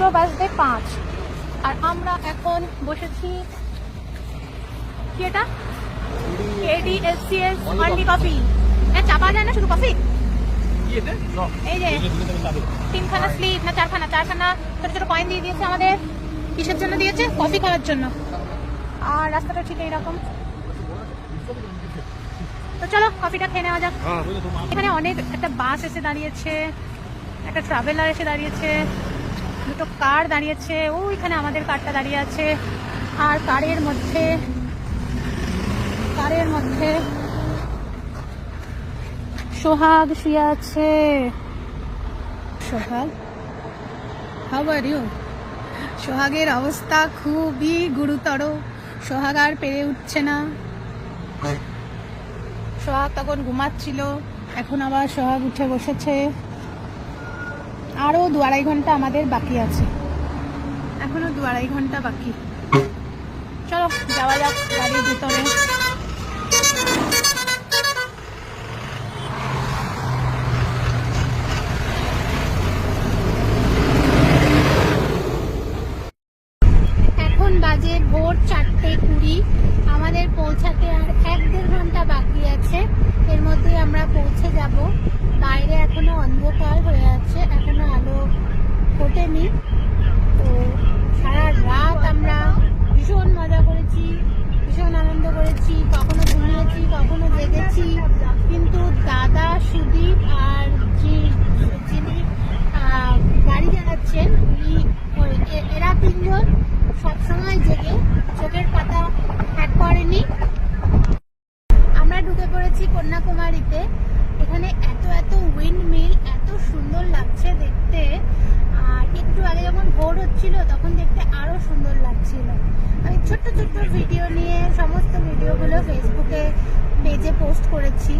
2:05। আর আমরা এখন বসেছি কি এটা KDSCS অনলি কফি। চাপা যায় না, শুধু কফি। এই যে 3খানা স্লিপ না 4খানা ছোট ছোট কয়েন দিয়ে দিয়েছে আমাদের। কিসের জন্য দিয়েছে? কফি খাওয়ার জন্য। আর রাস্তাটা ঠিক এইরকম। তো চলো কফিটা খেয়ে নেওয়া যাক। এখানে অনেক একটা বাস এসে দাঁড়িয়েছে, একটা ট্রাভেলার এসে দাঁড়িয়েছে, দুটো কার দাঁড়িয়েছে, ওইখানে আমাদের কারটা দাঁড়িয়ে আছে। আর কারের মধ্যে সোহাগ শুয়ে আছে। সোহাগ, হাউ আর ইউ? সোহাগের অবস্থা খুবই গুরুতর। সোহাগ আর পেরে উঠছে না। সোহাগ তখন ঘুমাচ্ছিল, এখন আবার সোহাগ উঠে বসেছে। আরো 2-2.5 ঘন্টা আমাদের বাকি আছে, এখনো 2-2.5 ঘন্টা বাকি। চলো যাওয়া যাক গাড়ির ভিতরে। এখন বাজে ভোর 4:20। আমাদের পৌঁছাতে আর 1-1.5 ঘন্টা বাকি আছে। এর মধ্যে আমরা পৌঁছে যাব। বাইরে এখনো অন্ধকার হয়ে আছে, এখনো আলো ফোটেনি। তো সারা রাত আমরা ভীষণ মজা করেছি, ভীষণ আনন্দ করেছি। কখনো ঘুমিয়েছি, কখনো জেগেছি। কিন্তু দাদা, সুদীপ আর যিনি গাড়ি চালাচ্ছেন এরা 3 জন সবসময় জেগে, চোখের পাতা হ্যাক করেনি। আমরা ঢুকে পড়েছি কন্যাকুমারীতে। এখানে এত উইন্ড মিল, এত সুন্দর লাগছে দেখতে। আর একটু আগে যখন ভোর হচ্ছিল তখন দেখতে আরো সুন্দর লাগছিল। আমি ছোট্ট ভিডিও নিয়ে সমস্ত ভিডিওগুলো ফেসবুকে পেজে পোস্ট করেছি।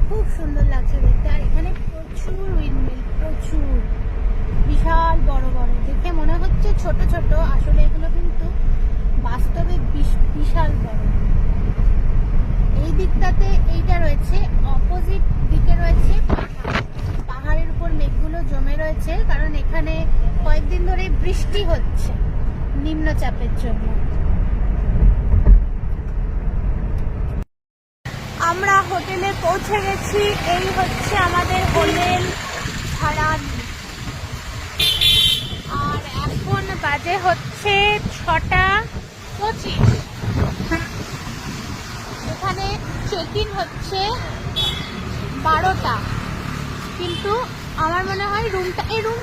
খুব সুন্দর লাগছে দেখতে। আর এখানে প্রচুর উইন্ড মিল, প্রচুর, বিশাল বড় বড়। দেখে মনে হচ্ছে ছোট, আসলে এগুলো কিন্তু বাস্তবে বিশাল বড়। এই দিকটাতে এইটা রয়েছে, অপোজিট দিকে রয়েছে পাহাড়ের উপর মেঘগুলো জমে রয়েছে, কারণ এখানে কয়েকদিন ধরে বৃষ্টি হচ্ছে নিম্নচাপের জন্য। আমরা হোটেলে পৌঁছে গেছি। এই হচ্ছে আমাদের হোটেল ভাড়ান। আর এখন বাজে হচ্ছে 6:25। এখানে চেক ইন হচ্ছে 12টা, কিন্তু আমার মনে হয় এই রুম